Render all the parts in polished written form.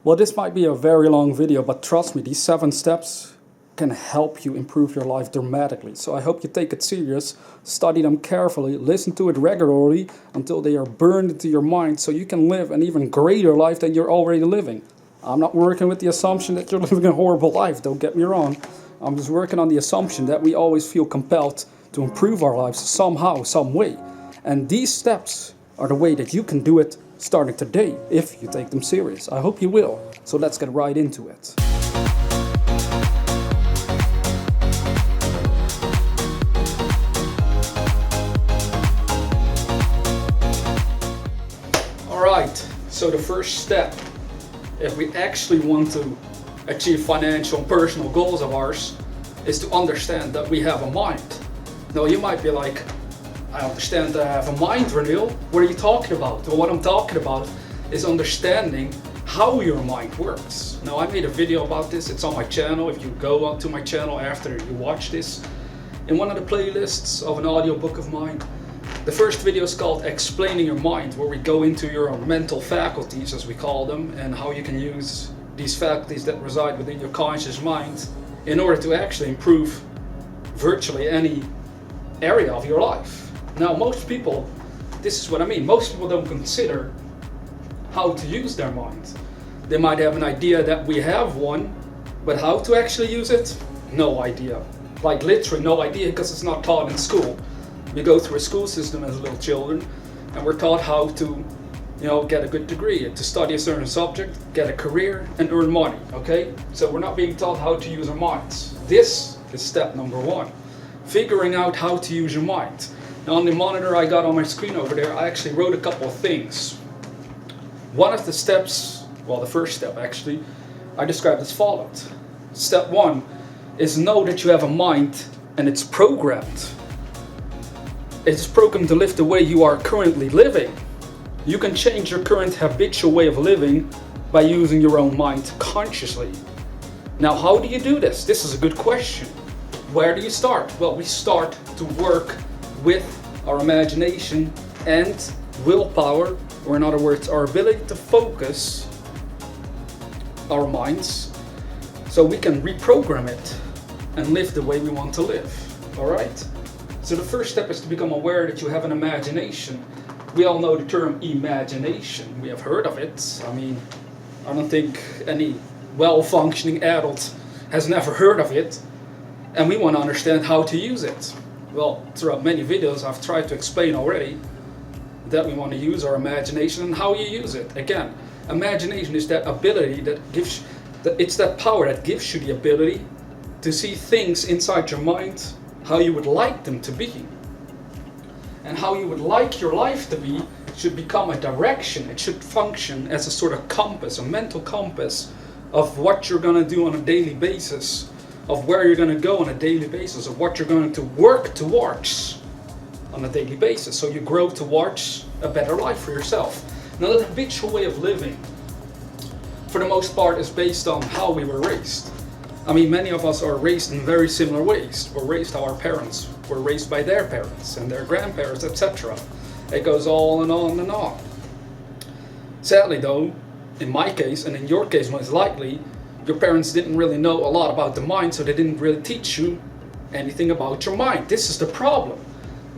Well, this might be a very long video, but trust me, these 7 steps can help you improve your life dramatically. So I hope you take it serious, study them carefully, listen to it regularly until they are burned into your mind so you can live an even greater life than you're already living. I'm not working with the assumption that you're living a horrible life, don't get me wrong. I'm just working on the assumption that we always feel compelled to improve our lives somehow, some way. And these steps are the way that you can do it starting today, if you take them serious. I hope you will. So let's get right into it. Alright, so the first step, if we actually want to achieve financial and personal goals of ours, is to understand that we have a mind. Now you might be like, I understand that I have a mind, Renil. What are you talking about? Well, what I'm talking about is understanding how your mind works. Now I made a video about this, it's on my channel. If you go onto my channel after you watch this, in one of the playlists of an audiobook of mine, the first video is called Explaining Your Mind, where we go into your mental faculties, as we call them, and how you can use these faculties that reside within your conscious mind in order to actually improve virtually any area of your life. Now most people, this is what I mean, most people don't consider how to use their mind. They might have an idea that we have one, but how to actually use it? No idea. Like literally no idea, because it's not taught in school. We go through a school system as little children and we're taught how to, get a good degree, to study a certain subject, get a career and earn money, okay? So we're not being taught how to use our minds. This is step number 1, figuring out how to use your mind. Now on the monitor I got on my screen over there, I actually wrote a couple of things. One of the steps, well the first step actually, I described as follows. Step 1 is know that you have a mind and it's programmed. It's programmed to live the way you are currently living. You can change your current habitual way of living by using your own mind consciously. Now how do you do this? This is a good question. Where do you start? Well, we start to work with our imagination and willpower, or in other words, our ability to focus our minds so we can reprogram it and live the way we want to live. Alright? So the first step is to become aware that you have an imagination. We all know the term imagination. We have heard of it. I mean, I don't think any well-functioning adult has never heard of it. And we want to understand how to use it. Well, throughout many videos I've tried to explain already that we want to use our imagination and how you use it. Again, imagination is that ability that gives, it's that power that gives you the ability to see things inside your mind how you would like them to be. And how you would like your life to be should become a direction. It should function as a sort of compass, a mental compass of what you're going to do on a daily basis, of where you're going to go on a daily basis, of what you're going to work towards on a daily basis, so you grow towards a better life for yourself. Now that habitual way of living, for the most part, is based on how we were raised. I mean, many of us are raised in very similar ways. We're raised how our parents were raised by their parents and their grandparents, etc. It goes on and on and on. Sadly though, in my case, and in your case most likely, your parents didn't really know a lot about the mind, so they didn't really teach you anything about your mind. This is the problem.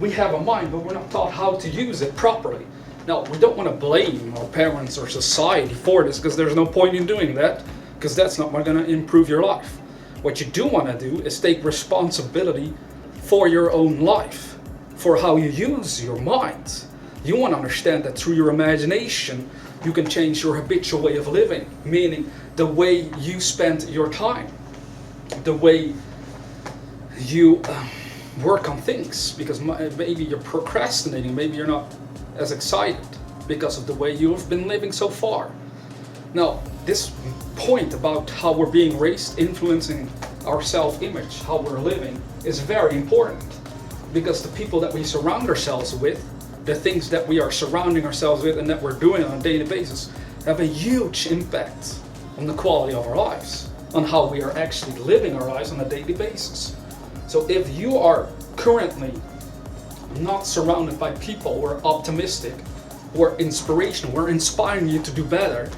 We have a mind, but we're not taught how to use it properly. Now, we don't want to blame our parents or society for this, because there's no point in doing that, because that's not going to improve your life. What you do want to do is take responsibility for your own life, for how you use your mind. You want to understand that through your imagination, you can change your habitual way of living, meaning the way you spend your time, the way you work on things, because maybe you're procrastinating, maybe you're not as excited because of the way you have been living so far. Now, this point about how we're being raised influencing our self-image, how we're living, is very important, because the people that we surround ourselves with, the things that we are surrounding ourselves with and that we're doing on a daily basis, have a huge impact on the quality of our lives, on how we are actually living our lives on a daily basis. So if you are currently not surrounded by people who are optimistic, who are inspirational, who are inspiring you to do better,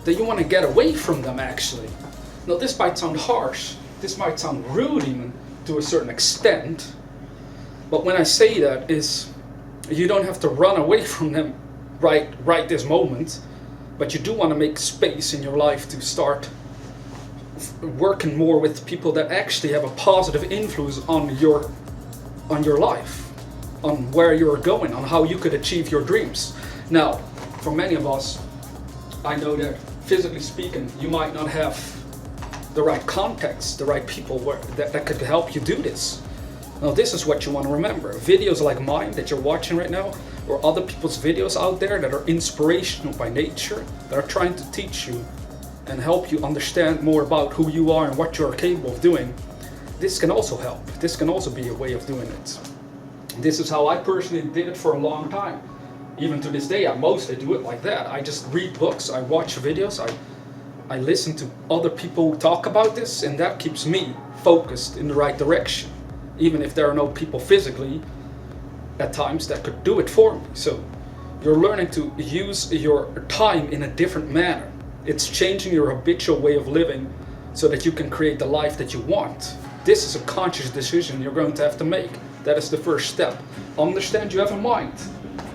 that you want to get away from them actually. Now this might sound harsh, this might sound rude even to a certain extent, but when I say that is, you don't have to run away from them right this moment, but you do want to make space in your life to start working more with people that actually have a positive influence on your life, on where you're going, on how you could achieve your dreams. Now, for many of us, I know that physically speaking, you might not have the right context, the right people that could help you do this. Now this is what you want to remember. Videos like mine that you're watching right now, or other people's videos out there that are inspirational by nature, that are trying to teach you and help you understand more about who you are and what you're capable of doing, this can also help. This can also be a way of doing it. This is how I personally did it for a long time. Even to this day, I mostly do it like that. I just read books, I watch videos, I listen to other people talk about this, and that keeps me focused in the right direction. Even if there are no people physically at times that could do it for me. So you're learning to use your time in a different manner. It's changing your habitual way of living so that you can create the life that you want. This is a conscious decision you're going to have to make. That is the first step. Understand you have a mind.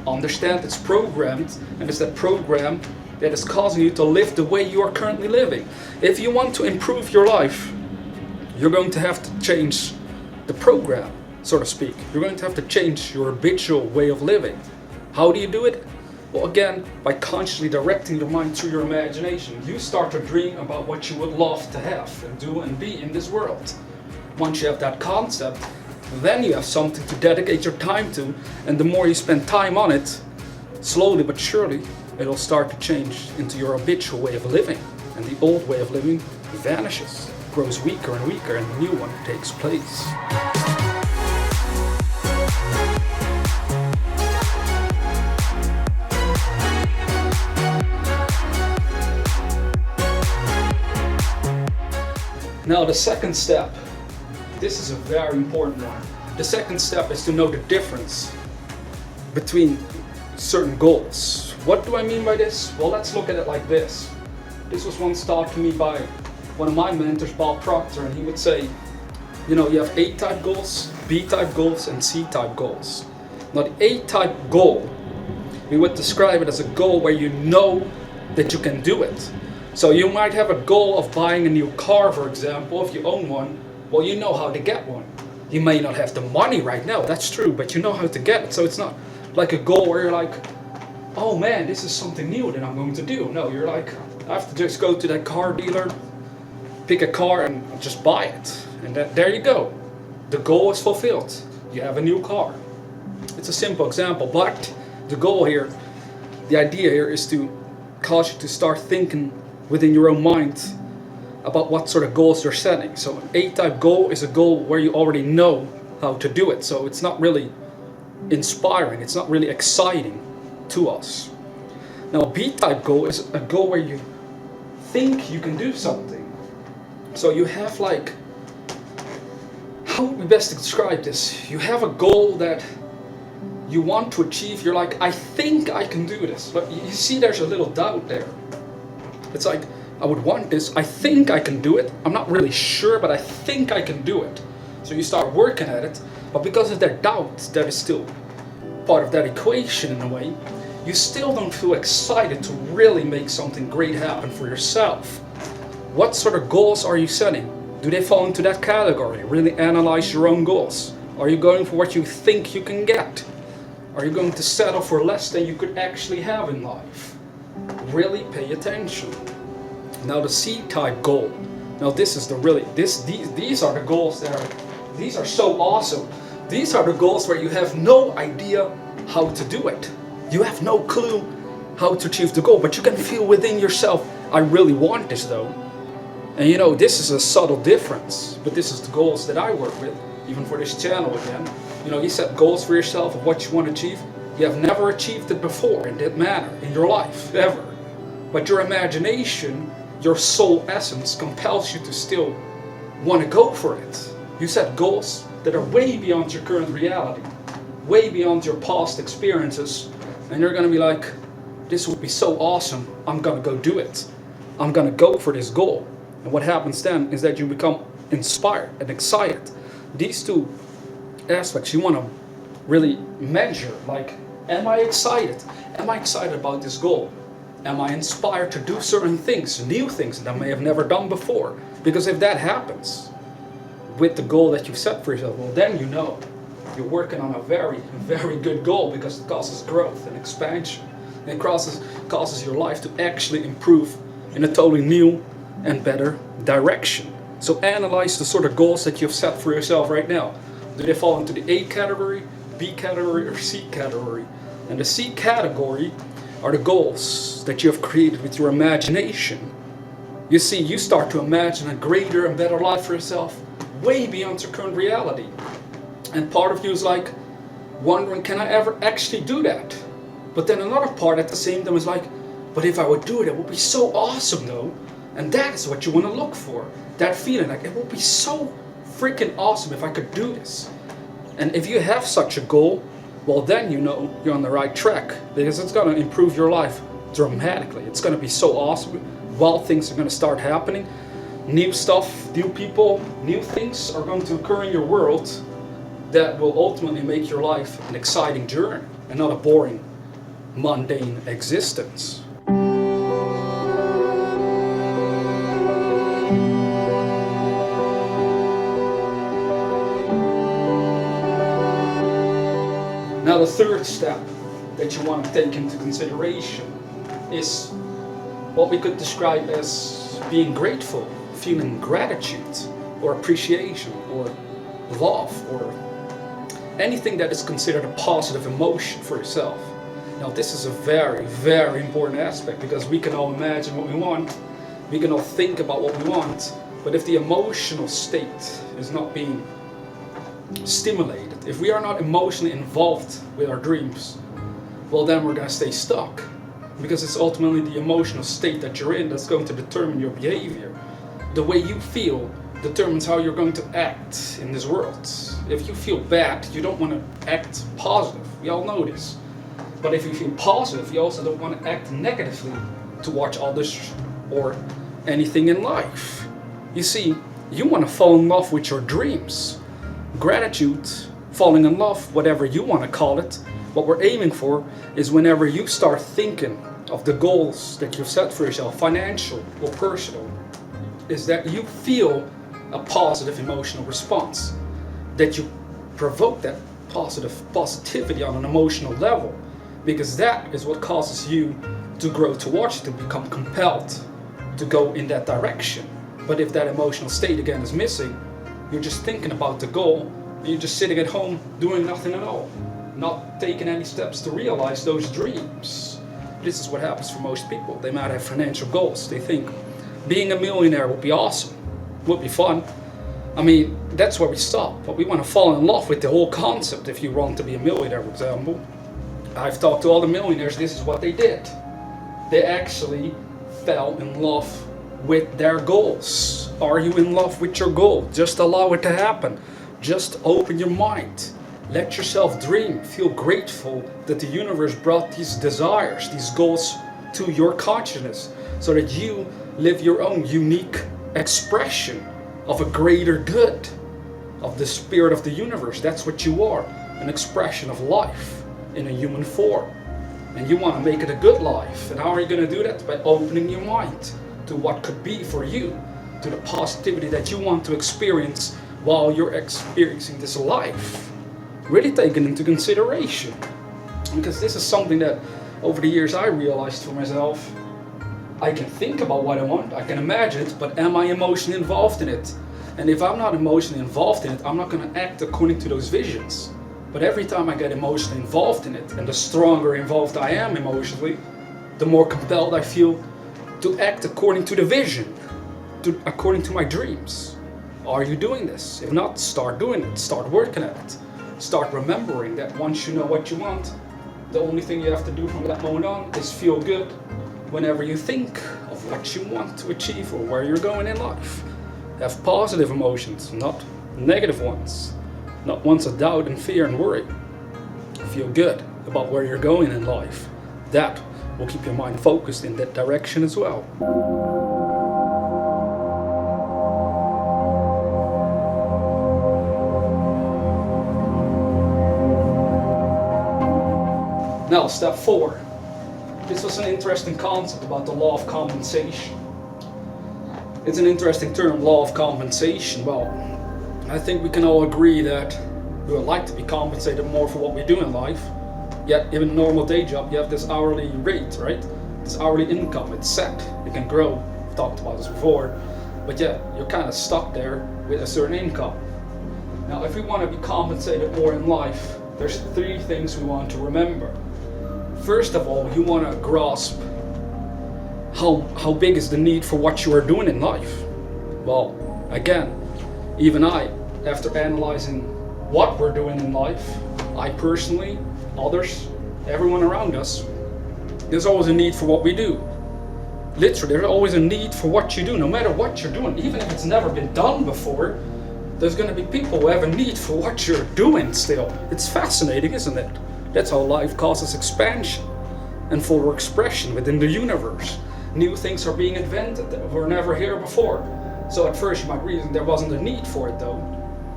Understand it's programmed, and it's that program that is causing you to live the way you are currently living. If you want to improve your life, you're going to have to change the program, so to speak. You're going to have to change your habitual way of living. How do you do it? Well, again, by consciously directing your mind through your imagination. You start to dream about what you would love to have and do and be in this world. Once you have that concept, then you have something to dedicate your time to, and the more you spend time on it, slowly but surely, it'll start to change into your habitual way of living, and the old way of living vanishes, grows weaker and weaker, and a new one takes place. Now the second step, this is a very important one. The second step is to know the difference between certain goals. What do I mean by this? Well, let's look at it like this. This was once taught to me by one of my mentors, Bob Proctor, and he would say, you know, you have A-type goals, B-type goals, and C-type goals. Now the A-type goal, we would describe it as a goal where you know that you can do it. So you might have a goal of buying a new car, for example, if you own one. Well, you know how to get one. You may not have the money right now, that's true, but you know how to get it. So it's not like a goal where you're like, oh man, this is something new that I'm going to do. No, you're like, I have to just go to that car dealer, pick a car and just buy it. And there you go. The goal is fulfilled. You have a new car. It's a simple example, but the goal here, the idea here is to cause you to start thinking within your own mind about what sort of goals you're setting. So an A-type goal is a goal where you already know how to do it. So it's not really inspiring, it's not really exciting to us. Now a B-type goal is a goal where you think you can do something. So you have like, how would we best describe this? You have a goal that you want to achieve, you're like, I think I can do this. But you see there's a little doubt there. It's like, I would want this, I think I can do it. I'm not really sure, but I think I can do it. So you start working at it, but because of that doubt that is still part of that equation in a way, you still don't feel excited to really make something great happen for yourself. What sort of goals are you setting? Do they fall into that category? Really analyze your own goals. Are you going for what you think you can get? Are you going to settle for less than you could actually have in life? Really pay attention. Now the C-type goal. Now this is the really, these are the goals that are, these are so awesome. These are the goals where you have no idea how to do it. You have no clue how to achieve the goal, but you can feel within yourself, I really want this though. And you know, this is a subtle difference, but this is the goals that I work with, even for this channel again. You know, you set goals for yourself of what you want to achieve. You have never achieved it before in that manner in your life, ever. But your imagination, your soul essence compels you to still want to go for it. You set goals that are way beyond your current reality, way beyond your past experiences, and you're going to be like, this would be so awesome, I'm going to go do it. I'm gonna go for this goal. And what happens then is that you become inspired and excited. These two aspects you want to really measure, like, am I excited? Am I excited about this goal? Am I inspired to do certain things, new things that I may have never done before? Because if that happens with the goal that you've set for yourself, well, then you know you're working on a very, very good goal, because it causes growth and expansion. And it causes your life to actually improve in a totally new and better direction. So analyze the sort of goals that you've set for yourself right now. Do they fall into the A category, B category, or C category? And the C category are the goals that you have created with your imagination. You see, you start to imagine a greater and better life for yourself, way beyond your current reality. And part of you is like wondering, can I ever actually do that? But then another part at the same time is like, but if I would do it, it would be so awesome though. And that is what you want to look for. That feeling, like, it would be so freaking awesome if I could do this. And if you have such a goal, well, then you know you're on the right track, because it's going to improve your life dramatically. It's going to be so awesome. Wild things are going to start happening. New stuff, new people, new things are going to occur in your world that will ultimately make your life an exciting journey and not a boring, mundane existence. Now, the third step that you want to take into consideration is what we could describe as being grateful, feeling gratitude or appreciation or love, or anything that is considered a positive emotion for yourself. Now, this is a very, very important aspect, because we can all imagine what we want, we can all think about what we want, but if the emotional state is not being stimulated, if we are not emotionally involved with our dreams, well, then we're going to stay stuck, because it's ultimately the emotional state that you're in that's going to determine your behavior. The way you feel determines how you're going to act in this world. If you feel bad, you don't want to act positive. We all know this. But if you feel positive, you also don't want to act negatively towards others or anything in life. You see, you want to fall in love with your dreams. Gratitude, falling in love, whatever you want to call it, what we're aiming for is whenever you start thinking of the goals that you've set for yourself, financial or personal, is that you feel a positive emotional response, that you provoke that positivity on an emotional level, because that is what causes you to grow towards it, to become compelled to go in that direction. But if that emotional state again is missing, you're just thinking about the goal, and you're just sitting at home doing nothing at all, not taking any steps to realize those dreams. This is what happens for most people. They might have financial goals. They think being a millionaire would be awesome, would be fun. I mean, that's where we stop. But we want to fall in love with the whole concept. If you want to be a millionaire, for example, I've talked to all the millionaires, this is what they did. They actually fell in love with their goals. Are you in love with your goal? Just allow it to happen. Just open your mind. Let yourself dream. Feel grateful that the universe brought these desires, these goals to your consciousness, so that you live your own unique expression of a greater good, of the spirit of the universe. That's what you are, an expression of life in a human form. And you want to make it a good life. And how are you going to do that? By opening your mind to what could be for you, to the positivity that you want to experience while you're experiencing this life. Really take it into consideration, because this is something that over the years I realized for myself. I can think about what I want, I can imagine it, but am I emotionally involved in it? And if I'm not emotionally involved in it, I'm not going to act according to those visions. But every time I get emotionally involved in it, and the stronger involved I am emotionally, the more compelled I feel to act according to the vision, according to my dreams. Are you doing this? If not, start doing it, start working at it. Start remembering that once you know what you want, the only thing you have to do from that moment on is feel good whenever you think of what you want to achieve or where you're going in life. Have positive emotions, not negative ones. Not ones of doubt and fear and worry. Feel good about where you're going in life. That will keep your mind focused in that direction as well. Now, step 4. This was an interesting concept about the law of compensation. It's an interesting term, law of compensation. Well, I think we can all agree that we would like to be compensated more for what we do in life. Yet, even a normal day job, you have this hourly rate, right? This hourly income, it's set. It can grow. We've talked about this before. But yeah, you're kind of stuck there with a certain income. Now, if we want to be compensated more in life, there's 3 things we want to remember. First of all, you want to grasp how big is the need for what you are doing in life. Well, again, even I, after analyzing what we're doing in life, I personally, others, everyone around us, there's always a need for what we do. Literally, there's always a need for what you do, no matter what you're doing. Even if it's never been done before, there's going to be people who have a need for what you're doing still. It's fascinating, isn't it? That's how life causes expansion and fuller expression within the universe. New things are being invented that were never here before. So at first you might reason there wasn't a need for it though.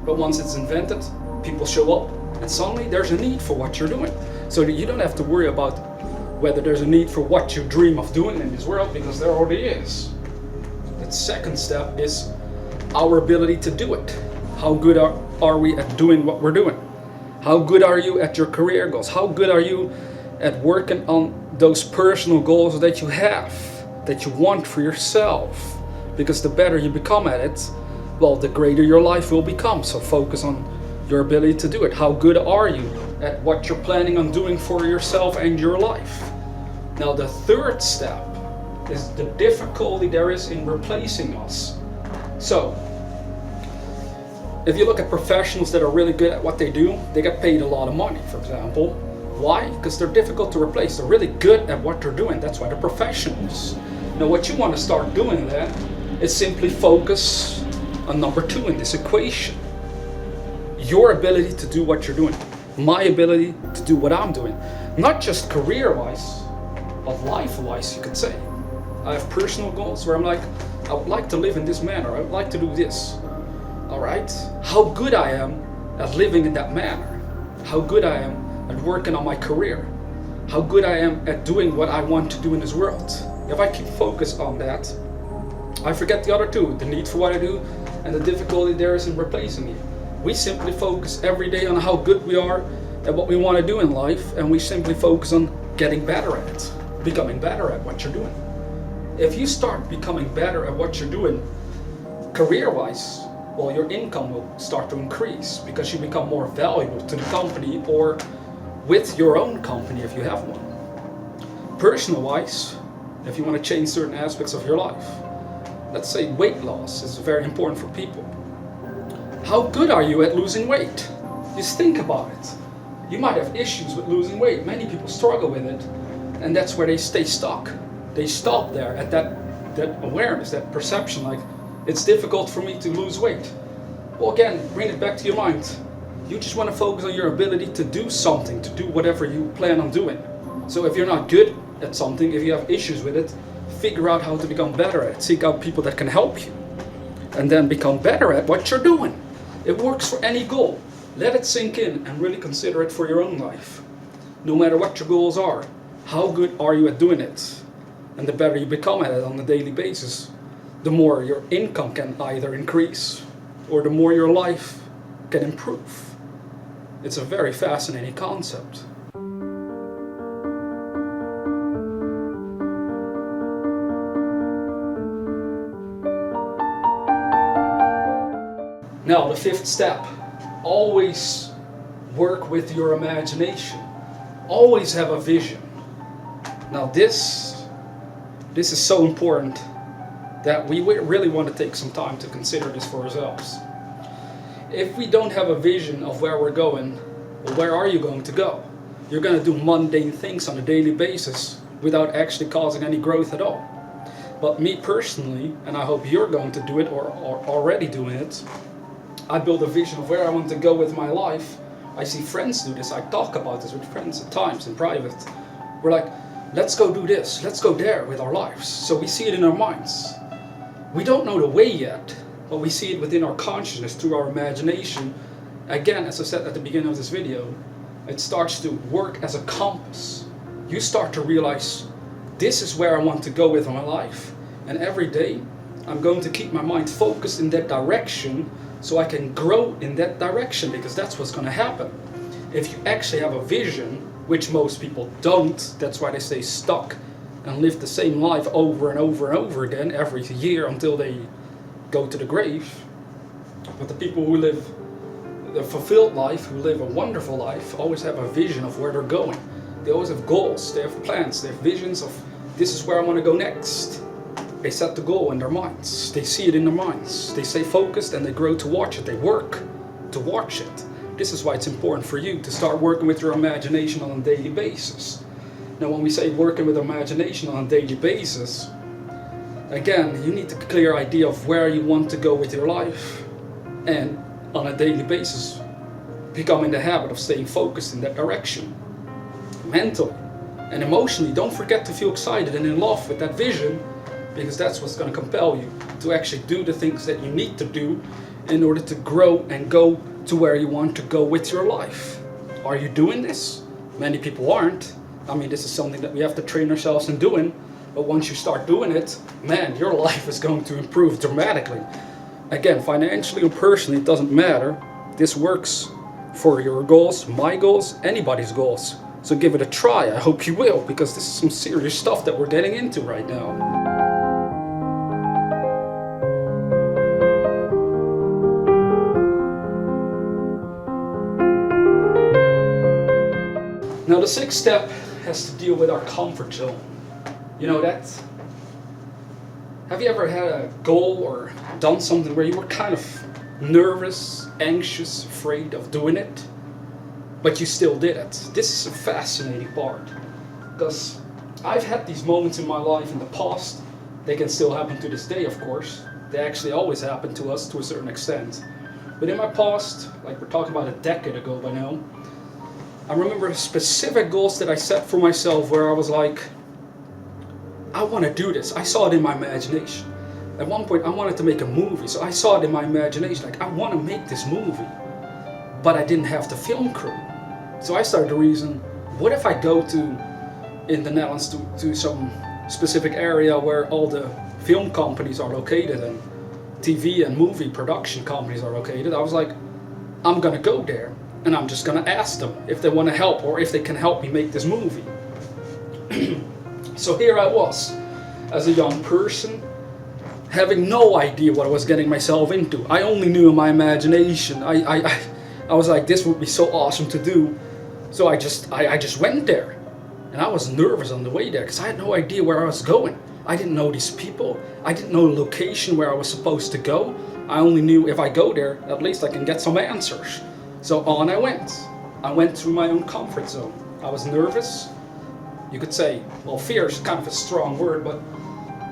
But once it's invented, people show up and suddenly there's a need for what you're doing. So that you don't have to worry about whether there's a need for what you dream of doing in this world, because there already is. The second step is our ability to do it. How good are we at doing what we're doing? How good are you at your career goals? How good are you at working on those personal goals that you have, that you want for yourself? Because the better you become at it, well, the greater your life will become. So focus on your ability to do it. How good are you at what you're planning on doing for yourself and your life? Now, the third step is the difficulty there is in replacing us. So, if you look at professionals that are really good at what they do, they get paid a lot of money, for example. Why? Because they're difficult to replace. They're really good at what they're doing. That's why they're professionals. Now, what you want to start doing then is simply focus on number 2 in this equation. Your ability to do what you're doing. My ability to do what I'm doing. Not just career-wise, but life-wise, you could say. I have personal goals where I'm like, I would like to live in this manner. I would like to do this. All right? How good I am at living in that manner. How good I am at working on my career. How good I am at doing what I want to do in this world. If I keep focused on that, I forget the other 2, the need for what I do and the difficulty there is in replacing it. We simply focus every day on how good we are at what we want to do in life, and we simply focus on getting better at it, becoming better at what you're doing. If you start becoming better at what you're doing career-wise, well, your income will start to increase because you become more valuable to the company or with your own company if you have one. Personal-wise, if you want to change certain aspects of your life, let's say weight loss is very important for people. How good are you at losing weight? Just think about it. You might have issues with losing weight. Many people struggle with it, and that's where they stay stuck. They stop there at that awareness, that perception, like, it's difficult for me to lose weight. Well, again, bring it back to your mind. You just want to focus on your ability to do something, to do whatever you plan on doing. So if you're not good at something, if you have issues with it, figure out how to become better at it. Seek out people that can help you. And then become better at what you're doing. It works for any goal. Let it sink in and really consider it for your own life. No matter what your goals are, how good are you at doing it? And the better you become at it on a daily basis, the more your income can either increase or the more your life can improve. It's a very fascinating concept. Now, the 5th step, always work with your imagination. Always have a vision. Now this is so important that we really want to take some time to consider this for ourselves. If we don't have a vision of where we're going, well, where are you going to go? You're going to do mundane things on a daily basis without actually causing any growth at all. But me personally, and I hope you're going to do it or already doing it, I build a vision of where I want to go with my life. I see friends do this. I talk about this with friends at times in private. We're like, let's go do this, let's go there with our lives. So we see it in our minds. We don't know the way yet, but we see it within our consciousness through our imagination. Again, as I said at the beginning of this video, it starts to work as a compass. You start to realize, this is where I want to go with my life. And every day, I'm going to keep my mind focused in that direction so I can grow in that direction, because that's what's going to happen. If you actually have a vision, which most people don't, that's why they stay stuck and live the same life over and over and over again every year until they go to the grave. But the people who live the fulfilled life, who live a wonderful life, always have a vision of where they're going. They always have goals, they have plans, they have visions of, this is where I want to go next. They set the goal in their minds, they see it in their minds, they stay focused and they grow to watch it, they work to watch it. This is why it's important for you to start working with your imagination on a daily basis. Now when we say working with imagination on a daily basis, again, you need a clear idea of where you want to go with your life, and on a daily basis become in the habit of staying focused in that direction. Mentally and emotionally, don't forget to feel excited and in love with that vision, because that's what's going to compel you to actually do the things that you need to do in order to grow and go to where you want to go with your life. Are you doing this? Many people aren't. I mean, this is something that we have to train ourselves in doing, but once you start doing it, man, your life is going to improve dramatically. Again, financially or personally, it doesn't matter. This works for your goals, my goals, anybody's goals. So give it a try. I hope you will, because this is some serious stuff that we're getting into right now. Now the sixth step has to deal with our comfort zone. You know that? Have you ever had a goal or done something where you were kind of nervous, anxious, afraid of doing it, but you still did it? This is a fascinating part, because I've had these moments in my life in the past. They can still happen to this day, of course. They actually always happen to us to a certain extent. But in my past, like we're talking about a decade ago by now, I remember specific goals that I set for myself where I was like, I want to do this. I saw it in my imagination. At one point I wanted to make a movie, so I saw it in my imagination, like I want to make this movie, but I didn't have the film crew. So I started to reason, what if I go in the Netherlands to some specific area where all the film companies are located and TV and movie production companies are located. I was like, I'm gonna go there and I'm just gonna ask them if they want to help or if they can help me make this movie. So here I was, as a young person, having no idea what I was getting myself into. I only knew in my imagination. I was like, this would be so awesome to do. So I just went there, and I was nervous on the way there because I had no idea where I was going. I didn't know these people. I didn't know the location where I was supposed to go. I only knew if I go there, at least I can get some answers. So on I went. I went through my own comfort zone. I was nervous. You could say, well, fear is kind of a strong word, but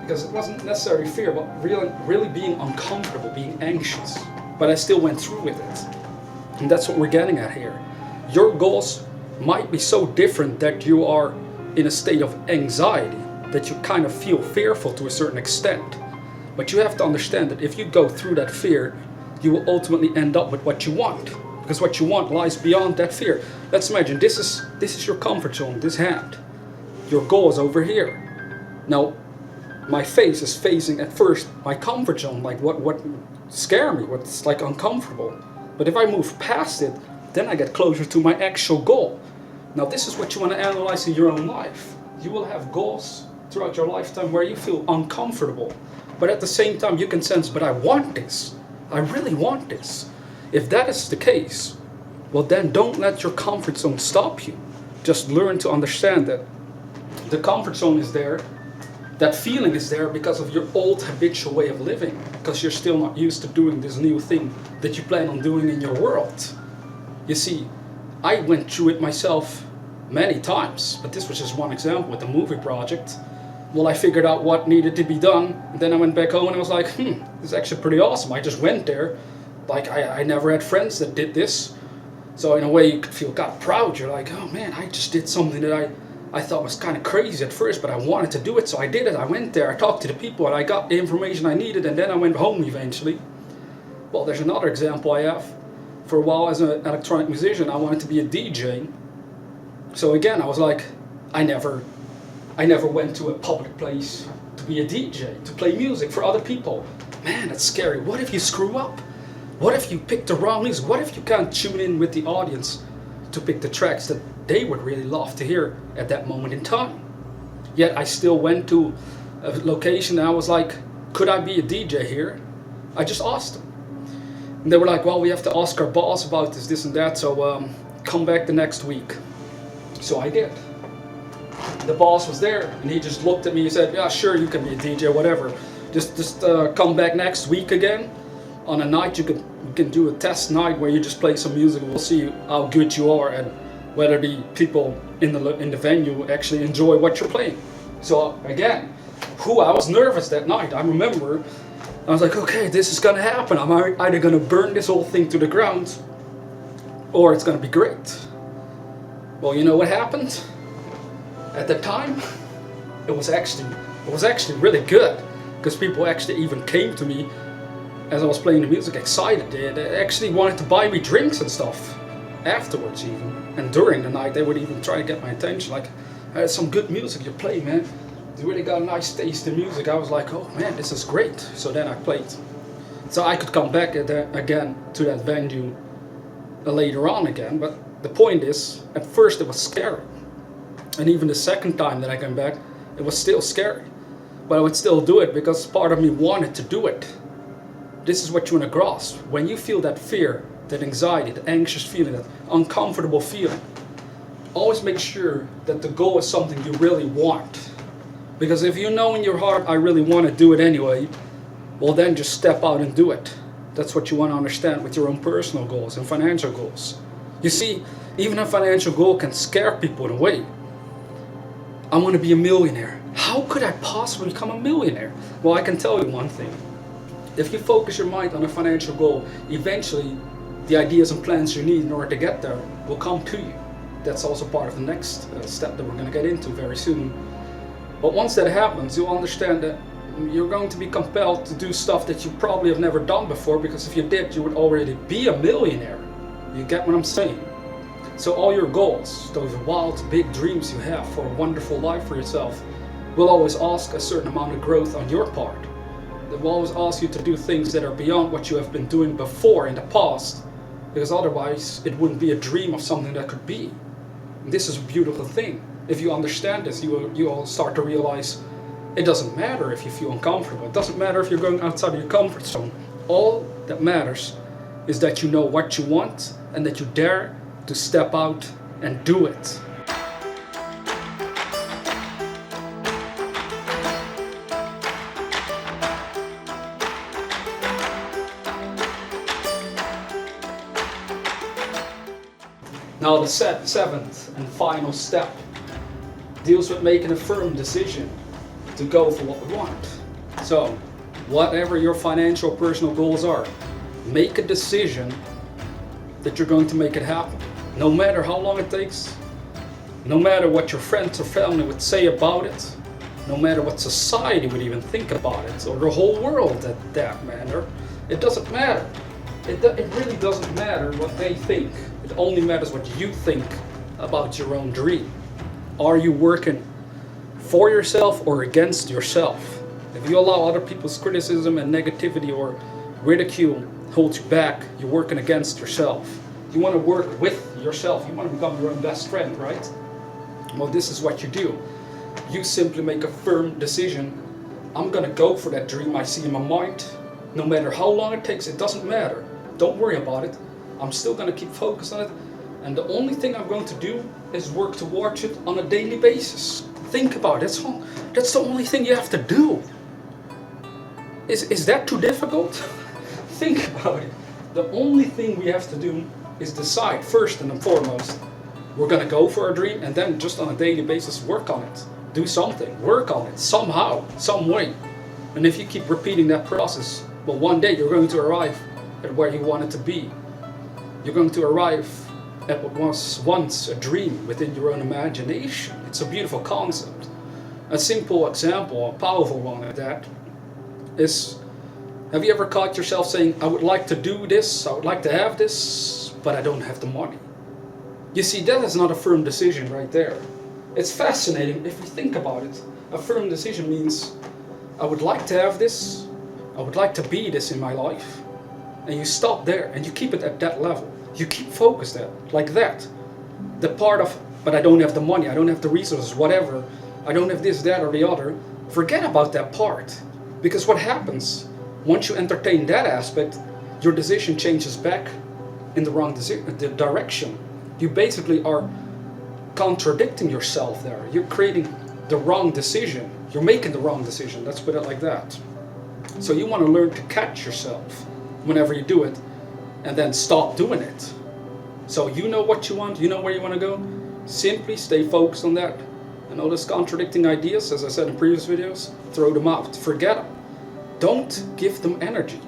because it wasn't necessarily fear, but really being uncomfortable, being anxious. But I still went through with it. And that's what we're getting at here. Your goals might be so different that you are in a state of anxiety, that you kind of feel fearful to a certain extent. But you have to understand that if you go through that fear, you will ultimately end up with what you want. Because what you want lies beyond that fear. Let's imagine this is your comfort zone, this hand. Your goal is over here. Now, my face is facing at first my comfort zone, like what scares me, what's like uncomfortable. But if I move past it, then I get closer to my actual goal. Now this is what you want to analyze in your own life. You will have goals throughout your lifetime where you feel uncomfortable, but at the same time you can sense, but I want this. I really want this. If that is the case, well then don't let your comfort zone stop you. Just learn to understand that the comfort zone is there. That feeling is there because of your old habitual way of living, because you're still not used to doing this new thing that you plan on doing in your world. You see, I went through it myself many times, but this was just one example with the movie project. Well, I figured out what needed to be done, and then I went back home and I was like, this is actually pretty awesome. I just went there, like I never had friends that did this. So in a way you could feel kind of proud. You're like, oh man, I just did something that I thought was kind of crazy at first, but I wanted to do it, so I did it. I went there, I talked to the people, and I got the information I needed, and then I went home eventually. Well, there's another example I have. For a while as an electronic musician, I wanted to be a DJ, So again, I was like, I never went to a public place to be a DJ, to play music for other people. Man, that's scary. What if you screw up? What if you pick the wrong music? What if you can't tune in with the audience to pick the tracks that they would really love to hear at that moment in time? Yet I still went to a location and I was like, could I be a DJ here? I just asked them. And they were like, well, we have to ask our boss about this and that, so come back the next week. So I did. The boss was there and he just looked at me and said, yeah, sure, you can be a DJ, whatever. Just come back next week again. On a night you can do a test night where you just play some music and we'll see how good you are and whether the people in the venue actually enjoy what you're playing. So again, I was nervous that night. I remember I was like, okay, this is gonna happen. I'm either gonna burn this whole thing to the ground or it's gonna be great. Well, you know what happened? At the time, it was actually really good, because people actually even came to me as I was playing the music excited. They actually wanted to buy me drinks and stuff afterwards even. And during the night they would even try to get my attention, like, hey, some good music you play, man. You really got a nice taste in music. I was like, oh man, this is great. So then I played. So I could come back again to that venue later on again. But the point is, at first it was scary. And even the second time that I came back, it was still scary. But I would still do it because part of me wanted to do it. This is what you want to grasp. When you feel that fear, that anxiety, that anxious feeling, that uncomfortable feeling, always make sure that the goal is something you really want. Because if you know in your heart, I really want to do it anyway, well then just step out and do it. That's what you want to understand with your own personal goals and financial goals. You see, even a financial goal can scare people in a way. I want to be a millionaire. How could I possibly become a millionaire? Well, I can tell you one thing. If you focus your mind on a financial goal, eventually the ideas and plans you need in order to get there will come to you. That's also part of the next step that we're going to get into very soon. But once that happens, you'll understand that you're going to be compelled to do stuff that you probably have never done before, because if you did, you would already be a millionaire. You get what I'm saying? So all your goals, those wild, big dreams you have for a wonderful life for yourself, will always ask a certain amount of growth on your part. They will always ask you to do things that are beyond what you have been doing before in the past, because otherwise it wouldn't be a dream of something that could be. And this is a beautiful thing. If you understand this, you will start to realize it doesn't matter if you feel uncomfortable. It doesn't matter if you're going outside of your comfort zone. All that matters is that you know what you want and that you dare to step out and do it. Now the seventh and final step deals with making a firm decision to go for what we want. So, whatever your financial personal goals are, make a decision that you're going to make it happen. No matter how long it takes, no matter what your friends or family would say about it, no matter what society would even think about it, or the whole world at that matter, it doesn't matter. It really doesn't matter what they think. It only matters what you think about your own dream. Are you working for yourself or against yourself? If you allow other people's criticism and negativity or ridicule hold you back, you're working against yourself. You want to work with yourself. You want to become your own best friend, right? Well, this is what you do. You simply make a firm decision. I'm going to go for that dream I see in my mind. No matter how long it takes, it doesn't matter. Don't worry about it. I'm still going to keep focused on it. And the only thing I'm going to do is work towards it on a daily basis. Think about it. That's the only thing you have to do. Is that too difficult? Think about it. The only thing we have to do is decide first and foremost. We're going to go for our dream, and then just on a daily basis work on it. Do something. Work on it somehow, some way. And if you keep repeating that process, well, one day you're going to arrive at where you want it to be. You're going to arrive at what was once a dream within your own imagination. It's a beautiful concept. A simple example, a powerful one at that, is, have you ever caught yourself saying, I would like to do this, I would like to have this, but I don't have the money? You see, that is not a firm decision right there. It's fascinating if you think about it. A firm decision means, I would like to have this, I would like to be this in my life. And you stop there and you keep it at that level. You keep focused at like that. The part of, but I don't have the money, I don't have the resources, whatever, I don't have this, that, or the other. Forget about that part. Because what happens, once you entertain that aspect, your decision changes back in the wrong direction. You basically are contradicting yourself there. You're creating the wrong decision. You're making the wrong decision. Let's put it like that. So you want to learn to catch yourself whenever you do it and then stop doing it. So you know what you want, you know where you want to go. Simply stay focused on that. And all those contradicting ideas, as I said in previous videos, throw them out. Forget them. Don't give them energy.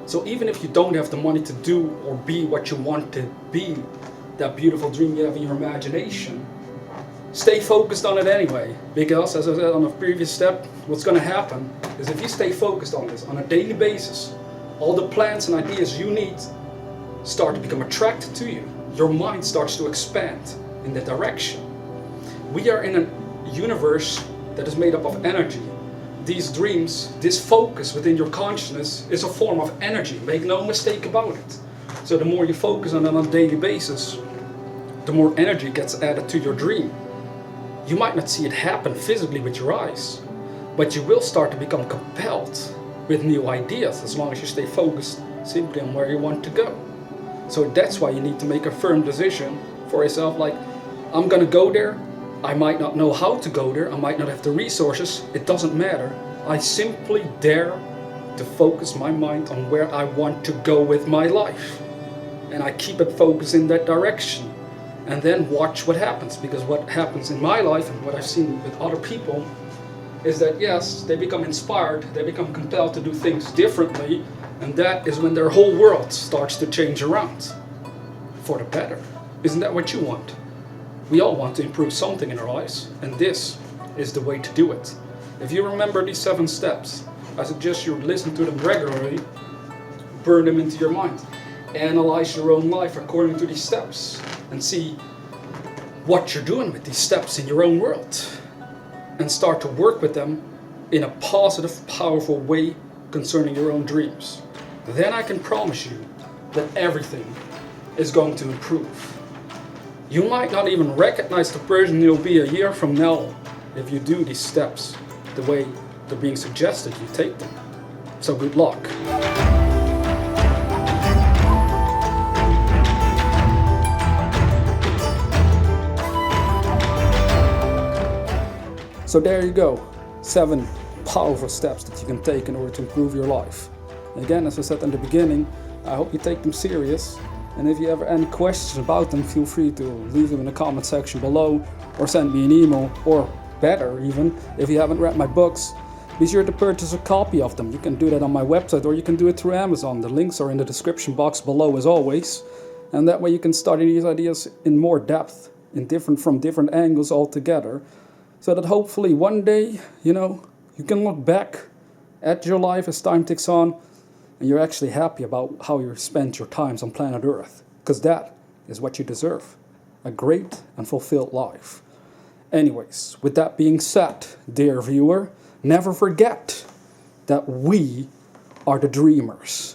So even if you don't have the money to do or be what you want to be, that beautiful dream you have in your imagination, stay focused on it anyway. Because, as I said on the previous step, what's going to happen is if you stay focused on this on a daily basis, all the plans and ideas you need start to become attracted to you. Your mind starts to expand in that direction. We are in a universe that is made up of energy. These dreams, this focus within your consciousness is a form of energy. Make no mistake about it. So the more you focus on it on a daily basis, the more energy gets added to your dream. You might not see it happen physically with your eyes, but you will start to become compelled with new ideas as long as you stay focused simply on where you want to go. So that's why you need to make a firm decision for yourself, like, I'm gonna go there. I might not know how to go there, I might not have the resources, it doesn't matter. I simply dare to focus my mind on where I want to go with my life. And I keep it focused in that direction. And then watch what happens, because what happens in my life and what I've seen with other people is that yes, they become inspired, they become compelled to do things differently, and that is when their whole world starts to change around for the better. Isn't that what you want? We all want to improve something in our lives, and this is the way to do it. If you remember these 7 steps, I suggest you listen to them regularly, burn them into your mind, analyze your own life according to these steps, and see what you're doing with these steps in your own world, and start to work with them in a positive, powerful way concerning your own dreams. Then I can promise you that everything is going to improve. You might not even recognize the person you'll be a year from now if you do these steps the way they're being suggested you take them. So good luck. So there you go, 7 powerful steps that you can take in order to improve your life. Again, as I said in the beginning, I hope you take them serious. And if you have any questions about them, feel free to leave them in the comment section below, or send me an email, or better even, if you haven't read my books, be sure to purchase a copy of them. You can do that on my website, or you can do it through Amazon. The links are in the description box below as always. And that way you can study these ideas in more depth, from different angles altogether. So that hopefully one day, you can look back at your life as time ticks on, and you're actually happy about how you spent your times on planet Earth. Because that is what you deserve. A great and fulfilled life. Anyways, with that being said, dear viewer, never forget that we are the dreamers.